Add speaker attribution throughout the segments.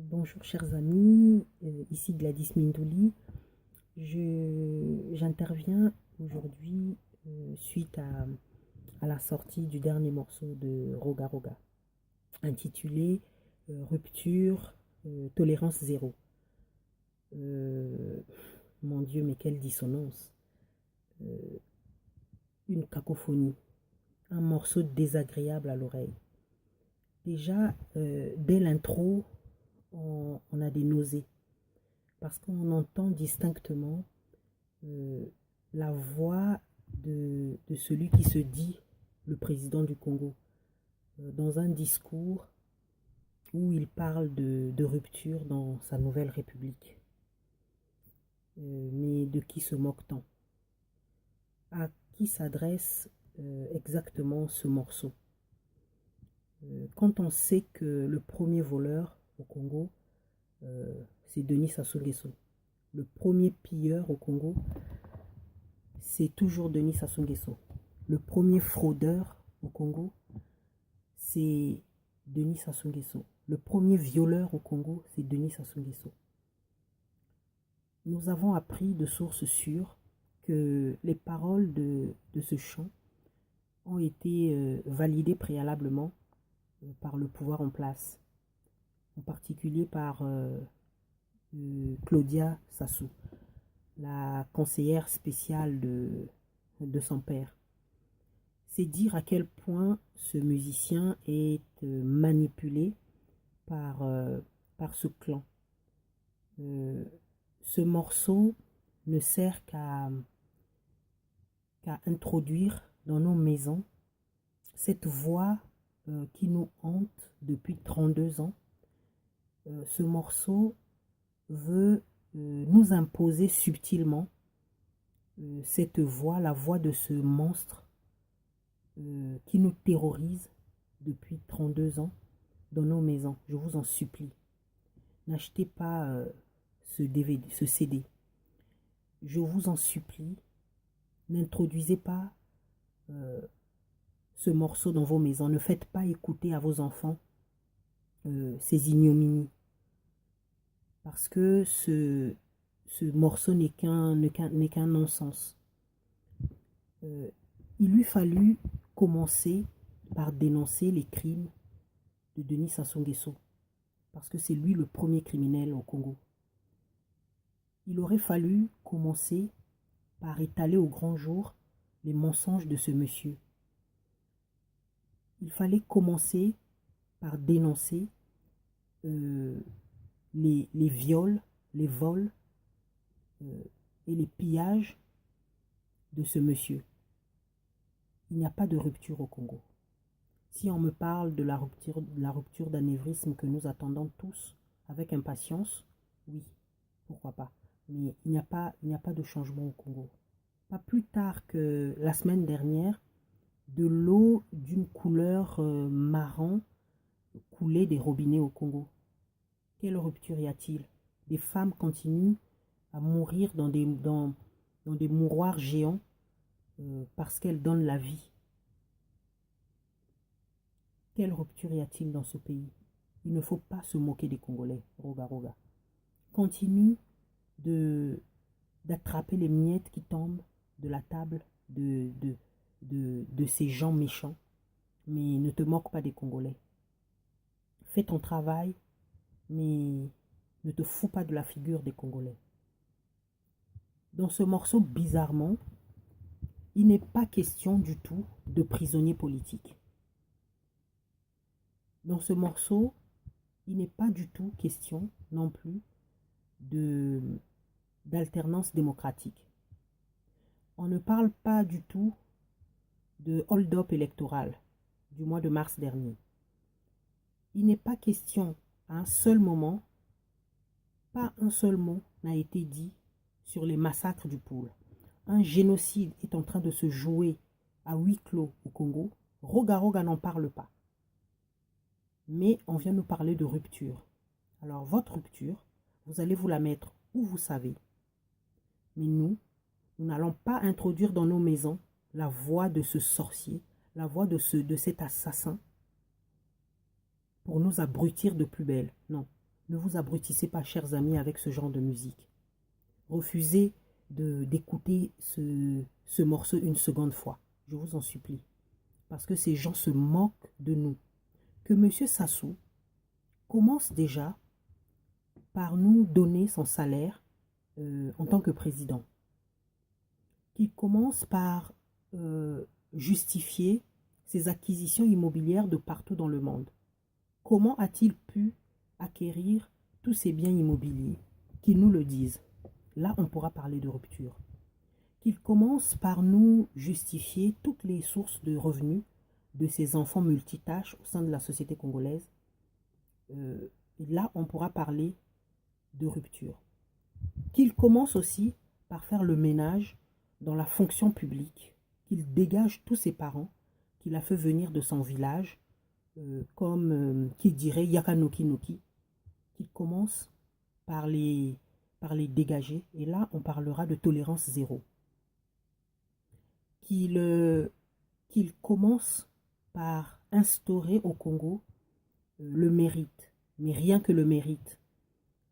Speaker 1: Bonjour chers amis, ici Gladys Mindouli. J'interviens aujourd'hui suite à la sortie du dernier morceau de Roga Roga, intitulé Rupture, tolérance zéro. Mon Dieu, mais quelle dissonance! Une cacophonie, un morceau désagréable à l'oreille. Déjà, dès l'intro, on a des nausées parce qu'on entend distinctement la voix de celui qui se dit le président du Congo dans un discours où il parle de rupture dans sa nouvelle république. Mais de qui se moque-t-on? À qui s'adresse exactement ce morceau? Quand on sait que le premier voleur au Congo, c'est Denis Sassou Nguesso. Le premier pilleur au Congo, c'est toujours Denis Sassou Nguesso. Le premier fraudeur au Congo, c'est Denis Sassou Nguesso. Le premier violeur au Congo, c'est Denis Sassou Nguesso. Nous avons appris de sources sûres que les paroles de ce chant ont été validées préalablement par le pouvoir en place, en particulier par Claudia Sassou, la conseillère spéciale de son père. C'est dire à quel point ce musicien est manipulé par ce clan. Ce morceau ne sert qu'à introduire dans nos maisons cette voix qui nous hante depuis 32 ans. Ce morceau veut nous imposer subtilement cette voix, la voix de ce monstre qui nous terrorise depuis 32 ans dans nos maisons. Je vous en supplie, n'achetez pas ce DVD, ce CD. Je vous en supplie, n'introduisez pas ce morceau dans vos maisons. Ne faites pas écouter à vos enfants ces ignominies. Parce que ce morceau n'est qu'un non-sens. Il lui fallut commencer par dénoncer les crimes de Denis Sassou Nguesso, parce que c'est lui le premier criminel au Congo. Il aurait fallu commencer par étaler au grand jour les mensonges de ce monsieur. Il fallait commencer par dénoncer les viols, les vols et les pillages de ce monsieur. Il n'y a pas de rupture au Congo. Si on me parle de la rupture d'anévrisme que nous attendons tous avec impatience, oui, pourquoi pas. Mais il n'y a pas de changement au Congo. Pas plus tard que la semaine dernière, de l'eau d'une couleur marron coulait des robinets au Congo. Quelle rupture y a-t-il? Des femmes continuent à mourir dans des mouroirs géants parce qu'elles donnent la vie. Quelle rupture y a-t-il dans ce pays? Il ne faut pas se moquer des Congolais, Roga Roga. Continue d'attraper les miettes qui tombent de la table de ces gens méchants, mais ne te moque pas des Congolais. Fais ton travail, mais ne te fous pas de la figure des Congolais. Dans ce morceau, bizarrement, il n'est pas question du tout de prisonniers politiques. Dans ce morceau, il n'est pas du tout question non plus d'alternance démocratique. On ne parle pas du tout de hold-up électoral du mois de mars dernier. Il n'est pas question à un seul moment, pas un seul mot n'a été dit sur les massacres du Poul. Un génocide est en train de se jouer à huis clos au Congo. Roga Roga n'en parle pas. Mais on vient nous parler de rupture. Alors votre rupture, vous allez vous la mettre où vous savez. Mais nous n'allons pas introduire dans nos maisons la voix de ce sorcier, la voix de cet assassin pour nous abrutir de plus belle. Non, Ne vous abrutissez pas, chers amis, avec ce genre de musique. Refusez d'écouter ce morceau une seconde fois. Je vous en supplie. Parce que ces gens se moquent de nous. Que M. Sassou commence déjà par nous donner son salaire en tant que président. Qu'il commence par justifier ses acquisitions immobilières de partout dans le monde. Comment a-t-il pu acquérir tous ces biens immobiliers? Qu'ils nous le disent. Là, on pourra parler de rupture. Qu'il commence par nous justifier toutes les sources de revenus de ces enfants multitâches au sein de la société congolaise. Et là, on pourra parler de rupture. Qu'il commence aussi par faire le ménage dans la fonction publique, qu'il dégage tous ses parents qu'il a fait venir de son village, qui dirait Yakanoki Noki, qu'il commence par les dégager. Et là, on parlera de tolérance zéro. Qu'il commence par instaurer au Congo le mérite, mais rien que le mérite,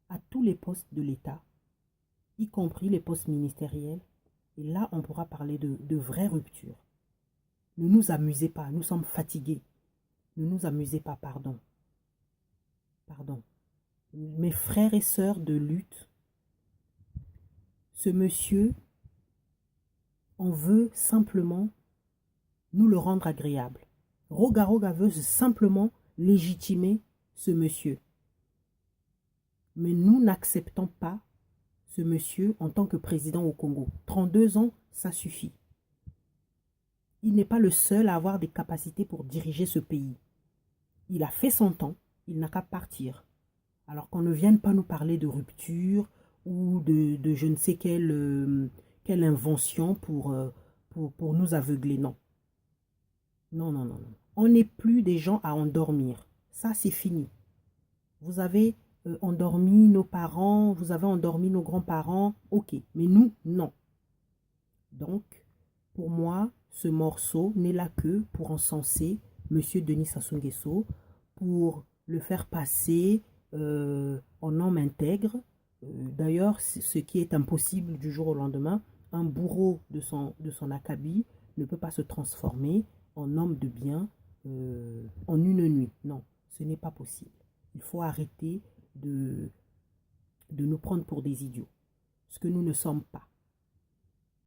Speaker 1: à tous les postes de l'État, y compris les postes ministériels. Et là, on pourra parler de vraie rupture. Ne nous amusez pas, nous sommes fatigués. Ne nous amusez pas, pardon. Pardon. Mes frères et sœurs de lutte, ce monsieur, on veut simplement nous le rendre agréable. Roga veut simplement légitimer ce monsieur. Mais nous n'acceptons pas ce monsieur en tant que président au Congo. 32 ans, ça suffit. Il n'est pas le seul à avoir des capacités pour diriger ce pays. Il a fait son temps, il n'a qu'à partir. Alors qu'on ne vienne pas nous parler de rupture ou de je ne sais quelle invention pour nous aveugler. Non. Non, non, non, non. On n'est plus des gens à endormir. Ça, c'est fini. Vous avez endormi nos parents, vous avez endormi nos grands-parents, ok. Mais nous, non. Donc, pour moi, ce morceau n'est là que pour encenser M. Denis Sassou Nguesso, pour le faire passer en homme intègre. D'ailleurs, ce qui est impossible du jour au lendemain, un bourreau de son acabit ne peut pas se transformer en homme de bien en une nuit. Non, ce n'est pas possible. Il faut arrêter de nous prendre pour des idiots, ce que nous ne sommes pas.